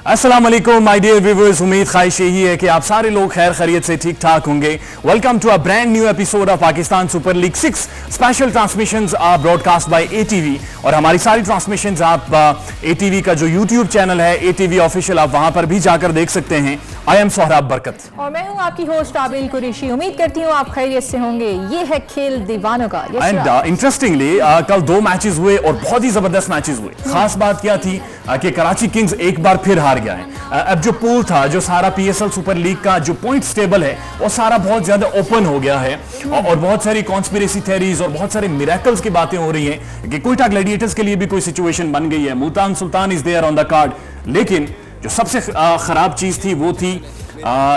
अस्सलाम वालेकुम my dear viewers, उम्मीद ख्वाहिश यही है कि आप सारे लोग खैर खैरियत से ठीक ठाक होंगे। Welcome to a brand new episode of Pakistan super league 6 special transmissions are broadcast by ATV. और हमारी सारी ट्रांसमिशंस आप एटीवी का जो यूट्यूब चैनल है एटीवी ऑफिशियल, आप वहां पर भी जाकर देख सकते हैं। आई एम सोहराब बरकत और मैं हूं आपकी होस्ट आबिल कुरैशी। उम्मीद करती हूं आप खैरियत से होंगे। ये है खेल दीवानों का। एंड इंटरेस्टिंगली कल 2 मैचेस हुए और बहुत ही जबरदस्त मैचेस हुए। खास बात क्या थी कि कराची किंग्स एक बार फिर हार गया है। अब जो पूल था, जो सारा पीएसएल सुपर लीग का जो पॉइंट्स टेबल है, वो सारा बहुत ज्यादा ओपन हो गया है और बहुत सारी कॉन्स्पिरेसी थ्योरीज और बहुत सारे मिरेकल्स की बातें हो रही हैं कि क्वेटा ग्लैडिएटर्स के लिए भी कोई सिचुएशन बन गई है। Multan Sultan is there on the card. लेकिन जो सबसे खराब चीज थी वो थी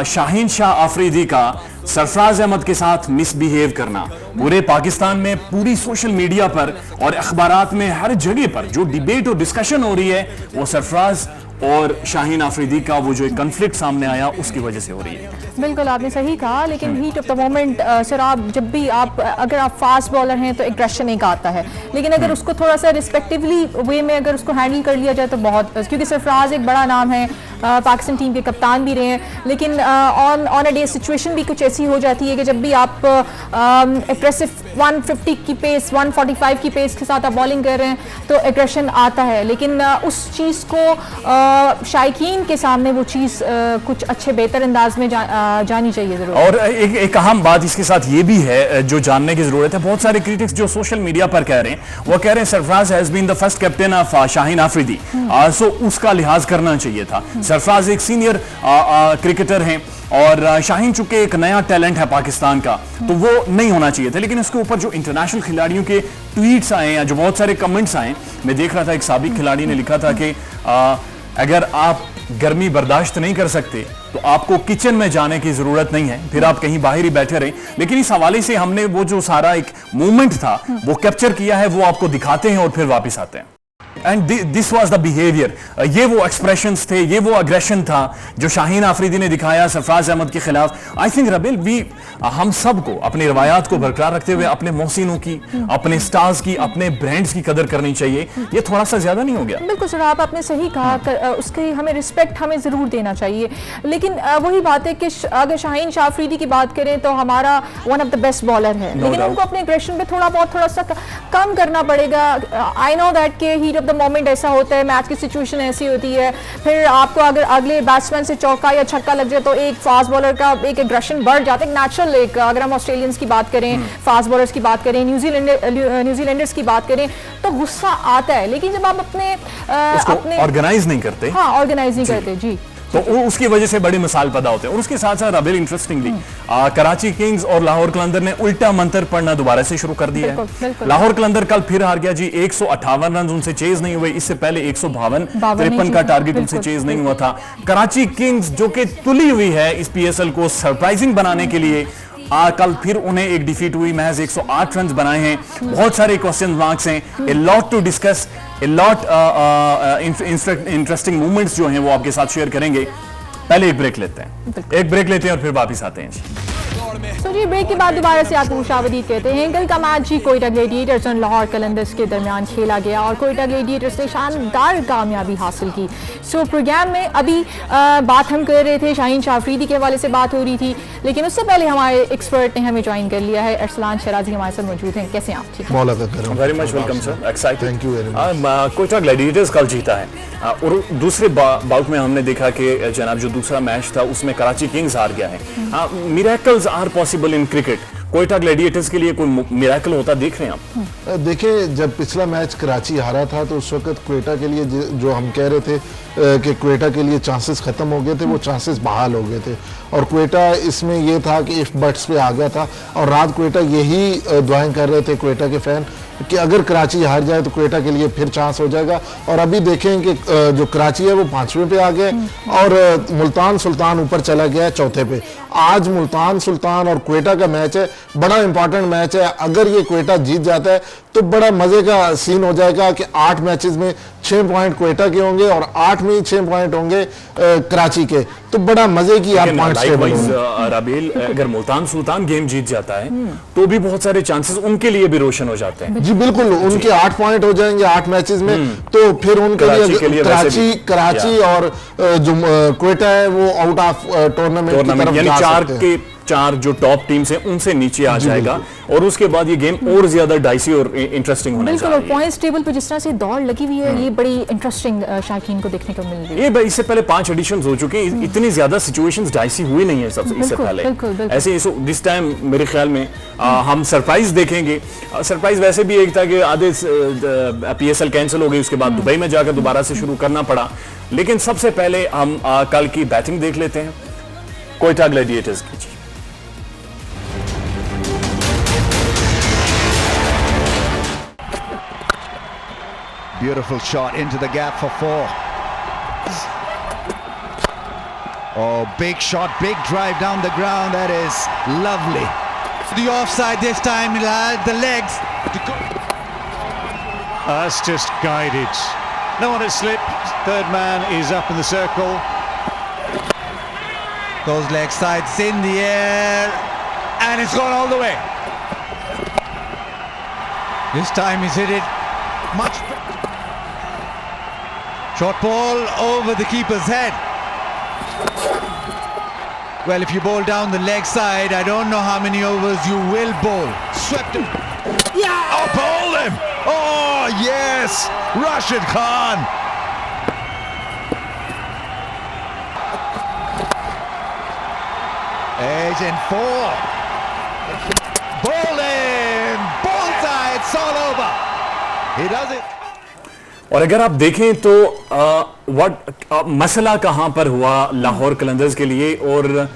शाहीन शाह आफरीदी का सरफराज अहमद के साथ मिसबिहेव करना। पूरे पाकिस्तान में, पूरी सोशल मीडिया पर और अखबारात में, हर जगह पर जो डिबेट और डिस्कशन हो रही है वो सरफराज और शाहीन आफरीदी का वो जो एक कॉन्फ्लिक्ट सामने आया उसकी वजह से हो रही है। बिल्कुल आपने सही कहा, लेकिन heat of the moment sir, आप जब भी अगर आप फास्ट बॉलर हैं तो एग्रेशन एक आता है, लेकिन अगर उसको थोड़ा सा रिस्पेक्टिवली वे में अगर उसको हैंडल कर लिया जाए तो बहुत, क्योंकि सरफराज एक बड़ा नाम है, पाकिस्तान टीम के कप्तान भी रहे हैं, लेकिन ऑन अ डे सिचुएशन भी कुछ ऐसी हो जाती है कि जब भी आप एग्रेसिव 150 की पेस, 145 की पेस के साथ आप बॉलिंग कर रहे हैं तो एग्रेशन आता है। लेकिन उस चीज़ को शायकीन के सामने वो चीज़ कुछ अच्छे बेहतर अंदाज में जानी चाहिए जरूर। और एक अहम बात इसके साथ ये भी है जो जानने की जरूरत है। बहुत सारे क्रिटिक्स जो सोशल मीडिया पर कह रहे हैं, वो कह रहे हैं Sarfaraz has been the first captain of Shaheen Afridi, so उसका लिहाज करना चाहिए था। सरफराज एक सीनियर क्रिकेटर हैं और शाहीन चूंकि एक नया टैलेंट है पाकिस्तान का, तो वो नहीं होना चाहिए था। लेकिन इसके ऊपर जो इंटरनेशनल खिलाड़ियों के ट्वीट्स आए या जो बहुत सारे कमेंट्स आए, मैं देख रहा था एक साबिक खिलाड़ी ने लिखा था कि अगर आप गर्मी बर्दाश्त नहीं कर सकते तो आपको किचन में जाने की जरूरत नहीं है, फिर आप कहीं बाहर ही बैठे रहें। लेकिन इस हवाले से हमने वो जो सारा एक मूवमेंट था वो कैप्चर किया है, वो आपको दिखाते हैं और फिर वापस आते हैं। And this was the behaviour, ये वो एक्सप्रेशंस थे, ये वो अग्रेशन था जो शाहीन आफरीदी ने दिखाया सरफराज अहमद के खिलाफ। आई थिंक रबिल, हम सबको अपनी रवायात को बरकरार रखते हुए अपने मोहसिनों की, अपने स्टार्स की, अपने ब्रांड्स की कदर करनी चाहिए। ये थोड़ा सा ज्यादा नहीं हो गया? बिल्कुल सर, आपने सही कहा, उसकी हमें रिस्पेक्ट हमें जरूर देना चाहिए। लेकिन वही बात है कि अगर शाहीन शाह आफरीदी की बात करें तो हमारा one of the best bowler है, लेकिन उनको अपने एग्रेशन पे थोड़ा सा कम करना पड़ेगा। आई नो दैट के हीट ऑफ द मोमेंट ऐसा होता है, मैच की सिचुएशन ऐसी होती है, फिर आपको अगर अगले बैट्समैन से चौका या छक्का लग जाए तो एक फास्ट बॉलर का एक एग्रेशन बढ़ जाता है, नेचुरल। एक अगर हम ऑस्ट्रेलियंस की बात करें, फास्ट बॉलर्स की बात करें, न्यूजीलैंडर्स की बात करें तो गुस्सा आता है। लेकिन जब आप अपने ऑर्गेनाइज नहीं करते, ऑर्गेनाइज नहीं करते जी, तो उसकी वजह से बड़े मिसाल पैदा होते हैं। और उसके साथ साथ अबिल इंटरेस्टिंगली कराची किंग्स और लाहौर कलंदर ने उल्टा मंत्र पढ़ना दोबारा से शुरू कर दिया है। लाहौर कलंदर कल फिर हार गया जी, 158 रन उनसे चेज नहीं हुए। इससे पहले 152 का टारगेट उनसे चेज नहीं हुआ था। कराची किंग्स जो कि तुली हुई है इस पीएसएल को सरप्राइजिंग बनाने के लिए, कल फिर उन्हें एक डिफीट हुई, महज 108 रन बनाए हैं। बहुत सारे क्वेश्चन मार्क्स हैं, a lot to discuss, a lot interesting movements जो हैं वो आपके साथ शेयर करेंगे। पहले एक ब्रेक लेते हैं और फिर वापस आते हैं। तो जी ब्रेक के बाद दोबारा से आपको खुशामदीद कहते हैं। कल का मैच जी कोयटा ग्लैडिएटर्स और लाहौर कलंदर्स के दरमियान खेला गया और कोयटा ग्लैडिएटर्स ने शानदार कामयाबी हासिल की। सो प्रोग्राम में अभी बात हम कर रहे थे, शाहीन शाह आफरीदी के हवाले से बात हो रही थी, लेकिन उससे पहले हमारे एक्सपर्ट ने हमें ज्वाइन कर लिया है। अरसलान शराजी हमारे साथ मौजूद हैं। कैसे हैं आप? ठीक है, very much welcome sir, excited, thank you very much. Quetta Gladiators कल जीता है और दूसरे बाउट में हमने देखा कि जनाब जो दूसरा मैच था उसमें कराची किंग्स हार गया है। Miracles are possible in cricket. Quetta gladiators के लिए कोई मिरेकल होता देख रहे हैं आप? देखिए, जब पिछला मैच कराची हारा था तो उस वक्त कोयटा के लिए जो हम कह रहे थे कि कोयटा के लिए चांसेस खत्म हो गए थे, वो चांसेस बहाल हो गए थे और कोयटा इसमें ये था कि इफ बट्स पे आ गया था। और रात कोयटा यही दुआएं कर रहे थे कोयटा के फैन कि अगर कराची हार जाए तो कोयटा के लिए फिर चांस हो जाएगा। और अभी देखें कि जो कराची है वो 5वें पे आ गए और मुल्तान सुल्तान ऊपर चला गया है 4थे पे। आज मुल्तान सुल्तान और क्वेटा का मैच है, बड़ा इंपॉर्टेंट मैच है। अगर ये क्वेटा जीत जाता है तो बड़ा मजे का सीन हो जाएगा कि 8 मैचेस में 6 पॉइंट क्वेटा के होंगे और 8 में ही 6 पॉइंट होंगे कराची के, तो बड़ा मजे की आप पॉइंट्स टेबल होंगे। राबेल, अगर मुल्तान सुल्तान गेम जीत जाता है तो भी बहुत सारे चांसेस उनके लिए भी रोशन हो जाते हैं। जी बिल्कुल, उनके 8 पॉइंट हो जाएंगे 8 मैचेस में, तो फिर उनके लिए कराची और जो क्वेटा है वो आउट ऑफ टूर्नामेंट की तरफ यानी जा सकते हैं। चार जो टॉप टीम्स हैं उनसे नीचे आ जाएगा और उसके बाद ये गेम और ज्यादा डाइसी और इंटरेस्टिंग होने जा रही है। बिल्कुल, पॉइंट्स टेबल पे जिस तरह से दौड़ लगी हुई है ये बड़ी इंटरेस्टिंग शायकीन को देखने को मिल रही है। ये इससे पहले 5 एडिशंस हो चुके हैं, इतनी ज्यादा सिचुएशंस डाइसी हुई नहीं है सबसे इससे पहले। बिल्कुल। ऐसे दिस टाइम मेरे ख्याल में हम सरप्राइज देखेंगे। सरप्राइज वैसे भी एक था कि आधे PSL कैंसिल हो गई, उसके बाद दुबई में जाकर दोबारा से शुरू करना पड़ा। लेकिन सबसे पहले हम कल की बैटिंग देख लेते हैं क्वेटा ग्लैडिएटर्स की। Beautiful shot into the gap for 4. Oh, big shot, big drive down the ground. That is lovely. The offside this time, he'll add the legs. That's just guided. No one has slipped. Third man is up in the circle. Those leg sides in the air. And it's gone all the way. This time he's hit it much. Short ball over the keeper's head. Well, if you bowl down the leg side, I don't know how many overs you will bowl. Swept him. Yeah! Oh, bowled him! Oh, yes! Rashid Khan! Agent 4. Bowling! Bullseye! It's all over. He does it. और अगर आप देखें तो मसला कहां पर हुआ लाहौर कलंदर्स के लिए, और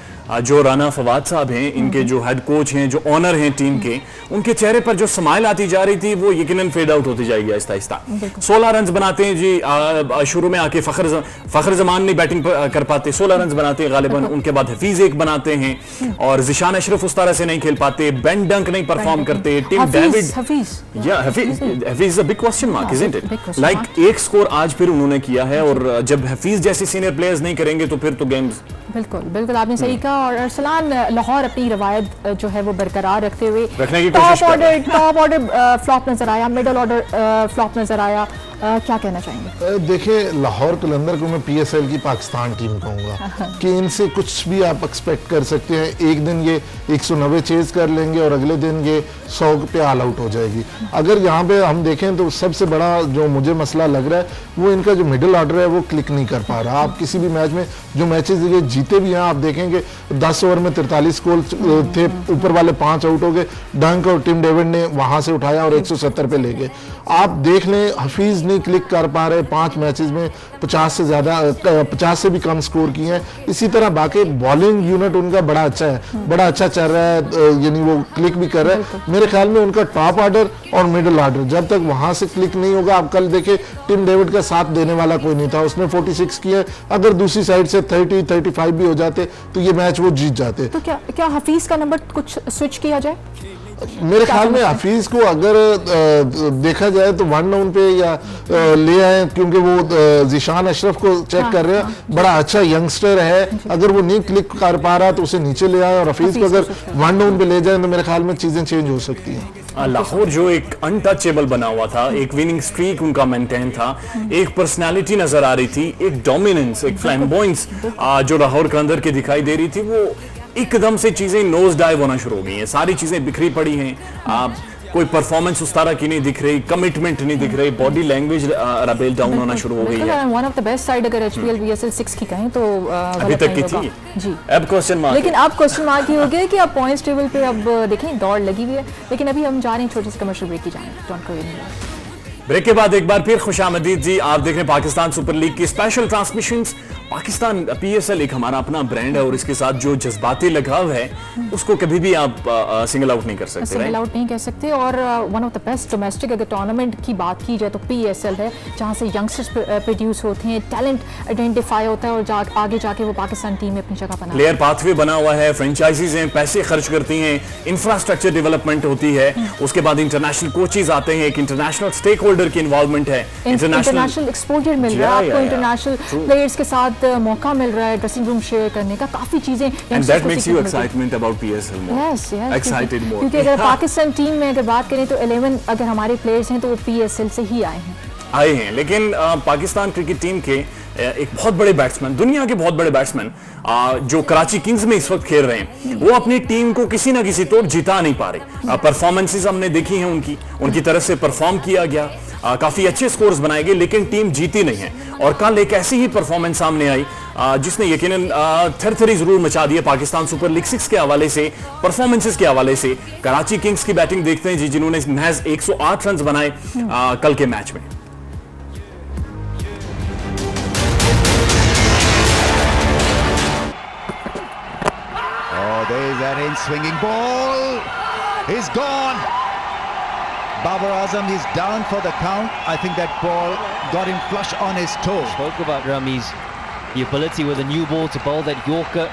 जो राना फवाद साहब हैं, इनके जो हेड कोच हैं, जो ऑनर हैं टीम के, उनके चेहरे पर जो स्माइल आती जा रही थी वो यकीनन फेड आउट होती जाएगी आहिस्ता आहिस्ता। 16 रन बनाते हैं जी, शुरू में आके फखर जमान नहीं बैटिंग कर पाते, 16 रन बनाते हैं गालिबन, उनके बाद हफीज एक बनाते हैं और जिशान अशरफ उस तरह से नहीं खेल पाते, बेन डंक नहीं परफॉर्म करते, Tim David Hafeez is a big question mark, isn't it? Like एक स्कोर आज फिर उन्होंने किया है, और जब हफीज जैसे सीनियर प्लेयर्स नहीं करेंगे तो फिर तो गेम्स। बिल्कुल आपने सही कहा। और अरसलान लाहौर अपनी रवायत जो है वो बरकरार रखते हुए रखने की कोशिश कर रहे हैं। टॉप ऑर्डर फ्लॉप नजर आया, मिडिल ऑर्डर फ्लॉप नजर आया, क्या कहना चाहेंगे? देखिए, लाहौर कलंदर को मैं PSL की पाकिस्तान टीम कहूँगा कि इनसे कुछ भी आप एक्सपेक्ट कर सकते हैं। एक दिन ये 190 चेज कर लेंगे और अगले दिन ये 100 पे ऑल आउट हो जाएगी। अगर यहाँ पे हम देखें तो सबसे बड़ा जो मुझे मसला लग रहा है वो इनका जो मिडिल ऑर्डर है वो क्लिक नहीं कर पा रहा। आप किसी भी मैच में जो मैचेस ये जीते भी हैं, आप देखेंगे 10 ओवर में 43 स्कोर थे, ऊपर वाले 5 आउट हो गए, डंक और टिम डेविड ने वहां से उठाया और 170 पे ले गए। आप देख लें, हफीज नहीं क्लिक कर पा रहे, 5 मैचेस में 50 से ज्यादा 50 से भी कम स्कोर किए हैं। इसी तरह बाकी बॉलिंग यूनिट उनका बड़ा अच्छा है, बड़ा अच्छा चल रहा है, यानी वो क्लिक भी कर रहा है। मेरे ख्याल में उनका टॉप ऑर्डर और मिडिल ऑर्डर जब तक वहां से क्लिक नहीं होगा, आप कल देखे टिम डेविड का साथ देने वाला कोई नहीं था, उसने 46 किए, अगर दूसरी साइड से 30-35 भी हो जाते तो ये मैच वो जीत जाते। तो क्या हफीज का नंबर कुछ स्विच किया जाए? मेरे ख्याल में हफीज को अगर देखा जाए तो 1 डाउन पे या ले आए, क्योंकि वो जिशान अशरफ को चेक कर रहे हैं, बड़ा अच्छा यंगस्टर है, अगर वो नहीं क्लिक कर पा रहा तो उसे नीचे ले आए और हफीज को अगर 1 डाउन पे ले जाए तो मेरे ख्याल में चीजें चेंज हो सकती हैं। लाहौर जो एक अनटचेबल बना हुआ था, एक विनिंग स्ट्रीक उनका मेंटेन था, एक पर्सनालिटी नजर आ रही थी, एक डोमिनेंस, एक फ्लैम्बॉयंस जो लाहौर के अंदर के दिखाई दे रही थी, वो एकदम से चीजें नोज डाइव होना शुरू हो गई हैं। सारी चीजें बिखरी पड़ी हैं, आप कोई परफॉर्मेंस उस तरह की नहीं दिख रही, कमिटमेंट नहीं दिख रही, बॉडी लैंग्वेज रबेल डाउन होना शुरू हो गई है। One of the best side अगर HPL BSL 6 की कहें तो अभी तक की थी जी, अब क्वेश्चन मार्क, लेकिन अब क्वेश्चन मार्क ही हो गया कि अब पॉइंट्स टेबल पे अब देखें दौड़ लगी हुई है। लेकिन अभी हम जा रहे हैं छोटे से कमर्शियल ब्रेक की जाएंगे। Don't go anywhere. ब्रेक के बाद एक बार फिर खुशामदीद जी, आप देख रहे हैं पाकिस्तान सुपर लीग की स्पेशल ट्रांसमिशंस। पाकिस्तान पीएसएल एक हमारा अपना ब्रांड है और इसके साथ जो जज्बाती लगाव है उसको कभी भी आप सिंगल आउट नहीं कर सकते, सिंगल आउट नहीं कह सकते। और one of the best domestic अगर टूर्नामेंट की बात की जाए तो पीएसएल है, जहां से यंगस्टर्स प्रोड्यूस होते हैं, टैलेंट आइडेंटिफाई होता है और आगे जाके वो पाकिस्तान टीम में अपनी जगह बना प्लेयर पाथवे बना हुआ है, फ्रेंचाइजीज हैं, पैसे खर्च करती हैं, इंफ्रास्ट्रक्चर डेवलपमेंट होती है, उसके बाद इंटरनेशनल कोचेज आते हैं, एक इंटरनेशनल स्टेक होल्डर की इन्वॉल्वमेंट है, इंटरनेशनल एक्सपोजर मिल रहा है आपको, इंटरनेशनल प्लेयर्स के साथ मौका मिल रहा है ड्रेसिंग रूम शेयर करने का, काफी चीजें। And that makes you excitement about PSL more, yes excited more, क्योंकि अगर पाकिस्तान टीम में अगर बात करें तो 11 अगर हमारे प्लेयर्स हैं तो वो पीएसएल से ही आए हैं। लेकिन पाकिस्तान क्रिकेट टीम के एक बहुत बड़े बैट्समैन, दुनिया के बहुत बड़े बैट्समैन जो कराची किंग्स में इस वक्त खेल रहे हैं, वो अपनी टीम को किसी ना किसी तौर जिता नहीं पा रहे। परफॉर्मेंसेस हमने देखी हैं उनकी तरफ से परफॉर्म किया गया, काफी अच्छे स्कोर्स बनाए गए, लेकिन टीम जीती नहीं है। और कल एक ऐसी ही परफॉर्मेंस सामने आई जिसने यकीनन थरथरी जरूर मचा दिया पाकिस्तान सुपर लीग 6 के हवाले से, परफॉर्मेंसेस के हवाले से। कराची किंग्स की बैटिंग देखते हैं जी, जिन्होंने महज 108 रन बनाए कल के मैच में। There is that in swinging ball. He's gone. Babar Azam is down for the count. I think that ball got him flush on his toe. Spoke about Rami's the ability with a new ball to bowl that Yorker.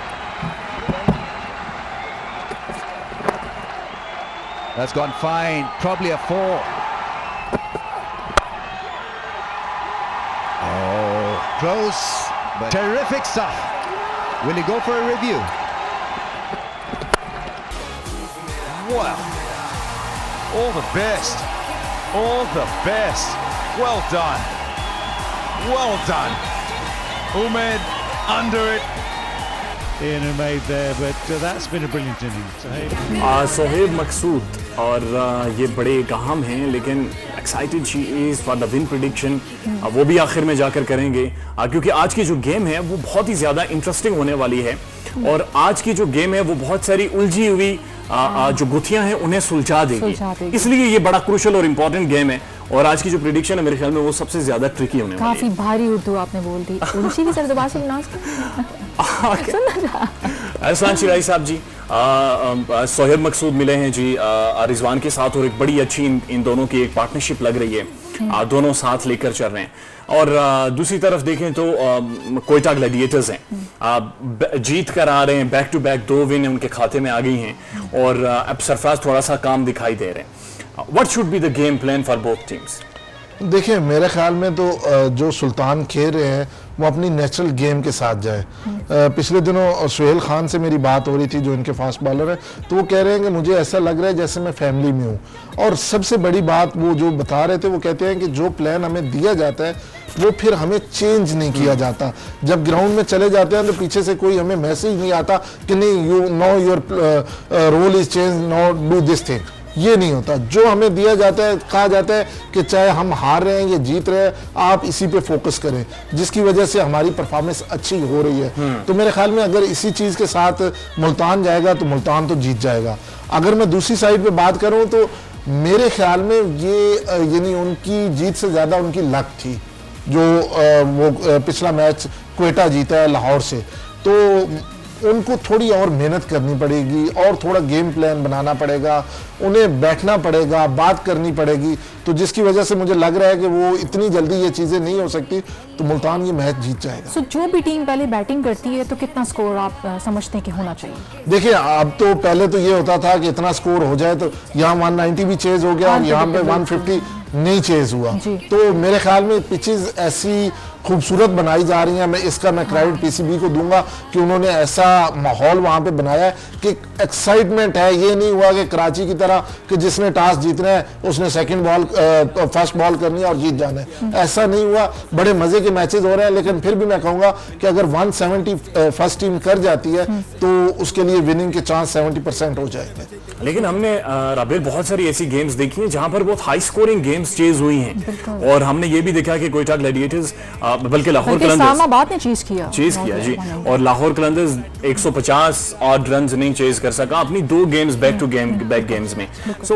That's gone fine. Probably a 4. Oh, close. But terrific stuff. Will he go for a review? Well, all the best. All the best. Well done. Well done. Umed under it. In and made there, but that's been a brilliant innings. Sohaib मकसूद और ये बड़े अहम हैं, लेकिन excited she is for the win prediction, वो भी आखिर में जाकर करेंगे, क्योंकि आज की जो गेम है वो बहुत ही ज्यादा इंटरेस्टिंग होने वाली है। और आज की जो गेम है वो बहुत सारी उलझी हुई जो गुत्थियां हैं उन्हें सुलझा देगी, इसलिए ये बड़ा क्रूशल और इंपॉर्टेंट गेम है। और आज की जो प्रेडिक्शन है मेरे ख्याल में वो सबसे ज्यादा ट्रिकी होने वाली है। काफी भारी उर्दू आपने बोल दी, उलझी भी सर दोबारा से एहसान शिराई साहब जी, सोहेब मकसूद मिले हैं जी रिजवान के साथ, और एक बड़ी अच्छी इन दोनों की एक पार्टनरशिप लग रही है, दोनों साथ लेकर चल रहे हैं। और दूसरी तरफ देखें तो कोयटा ग्लैडिएटर्स हैं, जीत कर आ रहे हैं, बैक टू बैक 2 विन उनके खाते में आ गई हैं, और अब सरफराज थोड़ा सा काम दिखाई दे रहे हैं। What should be the game plan for both teams? देखिए मेरे ख्याल में तो जो सुल्तान खेल रहे हैं वो अपनी नेचुरल गेम के साथ जाए। पिछले दिनों सुहेल खान से मेरी बात हो रही थी, जो इनके फास्ट बॉलर है, तो वो कह रहे हैं कि मुझे ऐसा लग रहा है जैसे मैं फैमिली में हूँ। और सबसे बड़ी बात वो जो बता रहे थे, वो कहते हैं कि जो प्लान हमें दिया जाता है वो फिर हमें चेंज नहीं किया जाता। जब ग्राउंड में चले जाते हैं तो पीछे से कोई हमें मैसेज नहीं आता कि नहीं you know your role is change, no do this thing, ये नहीं होता। जो हमें दिया जाता है, कहा जाता है कि चाहे हम हार रहे हैं या जीत रहे हैं, आप इसी पे फोकस करें, जिसकी वजह से हमारी परफॉर्मेंस अच्छी हो रही है। तो मेरे ख्याल में अगर इसी चीज़ के साथ मुल्तान जाएगा तो मुल्तान तो जीत जाएगा। अगर मैं दूसरी साइड पे बात करूं तो मेरे ख्याल में ये यानी उनकी जीत से ज़्यादा उनकी लक थी, जो वो पिछला मैच क्वेटा जीता है लाहौर से, तो उनको थोड़ी और मेहनत करनी पड़ेगी और थोड़ा गेम प्लान बनाना पड़ेगा, उन्हें बैठना पड़ेगा, बात करनी पड़ेगी, तो जिसकी वजह से मुझे लग रहा है कि वो इतनी जल्दी ये चीज़ें नहीं हो सकती, तो मुल्तान ये मैच जीत जाएगा। सो जो भी टीम पहले बैटिंग करती है तो कितना स्कोर आप समझते हैं कि होना चाहिए? देखिए अब तो पहले तो ये होता था कि इतना स्कोर हो जाए, तो यहाँ 190 भी चेज हो गया और यहाँ पे 150 नहीं चेज हुआ। तो मेरे ख्याल में पिचेस ऐसी खूबसूरत बनाई जा रही हैं, मैं क्रेडिट पीसीबी को दूंगा कि उन्होंने ऐसा माहौल वहां पे बनाया है कि एक्साइटमेंट है। ये नहीं हुआ कि कराची की तरह कि जिसने टॉस जीतना है उसने फर्स्ट बॉल करनी है और जीत जाना है, ऐसा नहीं हुआ। बड़े मजे के मैचेस हो रहे हैं, लेकिन फिर भी मैं कहूंगा कि अगर 170 फर्स्ट टीम कर जाती है तो उसके लिए विनिंग के चांस 70% हो जाएंगे। लेकिन हमने राबेल बहुत सारी ऐसी गेम्स देखी हैं जहां पर बहुत हाई स्कोरिंग गेम्स चेज हुई हैं, और हमने ये भी देखा कि कोयटा ग्लैडिएटर्स बल्कि लाहौर कलंदर्स इस्लामाबाद ने चीज किया जी, और लाहौर कलंदर्स 150 ऑड रन्स नहीं चेज कर सका अपनी 2 games back to back games में। सो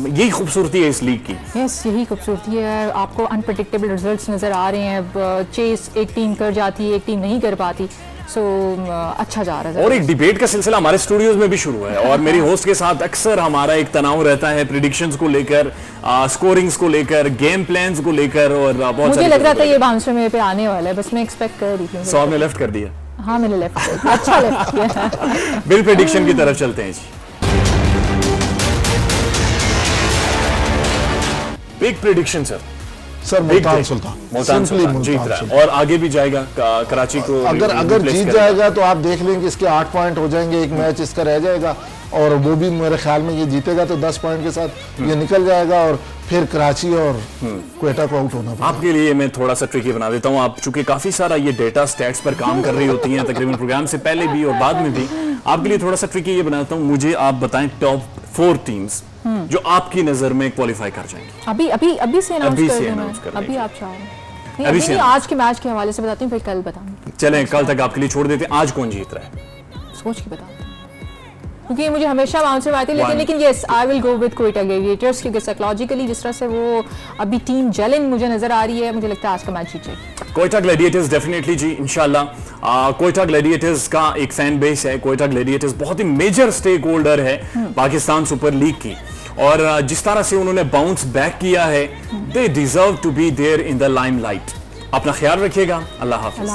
यही खूबसूरती है इस लीग की। यस, यही खूबसूरती है। आपको अनप्रेडिक्टेबल रिजल्ट्स नजर आ रहे हैं। चेस एक टीम कर जाती है, एक टीम नहीं कर पाती। सो अच्छा जा रहा है। और एक डिबेट का सिलसिला हमारे स्टूडियोज में भी शुरू है, और मेरी होस्ट के साथ अक्सर हमारा एक तनाव रहता है प्रिडिक्शंस को लेकर, स्कोरिंग्स को लेकर, गेम प्लान्स को लेकर, और बहुत मुझे लग रहा था ये बाउंसर मेरे पे आने वाला है, बस मैं एक्सपेक्ट कर रही थी। सो आपने लेफ्ट कर दिया? हाँ, मैंने लेफ्ट किया। अच्छा लेफ्ट किया। बिल प्रेडिक्शन की तरफ चलते हैं जी। Big prediction sir, Multan Sultan Multan Sultan जीत रहा है और आगे भी जाएगा कराची को। अगर जीत जाएगा तो आप देख लेंगे इसके 8 पॉइंट हो जाएंगे, एक मैच इसका रह जाएगा, और वो भी मेरे ख्याल में ये जीतेगा तो 10 पॉइंट के साथ ये निकल जाएगा, और फिर कराची और क्वेटा को आउट होना पड़ेगा। आपके लिए मैं थोड़ा सा ट्रिकी बना देता हूं, आप चूंकि काफी सारा ये डेटा स्टैट्स पर काम कर रही होती हैं तकरीबन प्रोग्राम से पहले भी और बाद में भी, आपके लिए थोड़ा सा ट्रिकी ये बनाता हूं, मुझे आप बताएं टॉप 4 टीम्स जो आपकी नजर में क्वालिफाई कर जाएंगी। अभी से अनाउंस कर अभी आप चाह रहे हैं? अभी नहीं, आज के मैच के हवाले से बताती हूँ, फिर कल बताऊंगी। चलें, कल तक आपके लिए छोड़ देते हैं। आज कौन जीत रहा है? सोच के बताऊँ, क्योंकि मुझे हमेशा बाउंसर आती है, लेकिन yes, I will go with Quetta Gladiators, क्योंकि साइकोलॉजिकली जिस तरह से वो अभी टीम जेलिन मुझे नजर आ रही है, मुझे लगता है आज का मैच जीत जाएगी क्वेटा ग्लैडिएटर्स। डेफिनेटली जी, इंशाल्लाह। क्वेटा ग्लैडिएटर्स का एक फैन बेस है। क्वेटा ग्लैडिएटर्स बहुत ही मेजर स्टेक होल्डर है पाकिस्तान सुपर लीग की, और जिस तरह से उन्होंने बाउंस बैक किया है, they deserve to be there in the limelight. अपना ख्याल रखिएगा। अल्लाह हाफिज।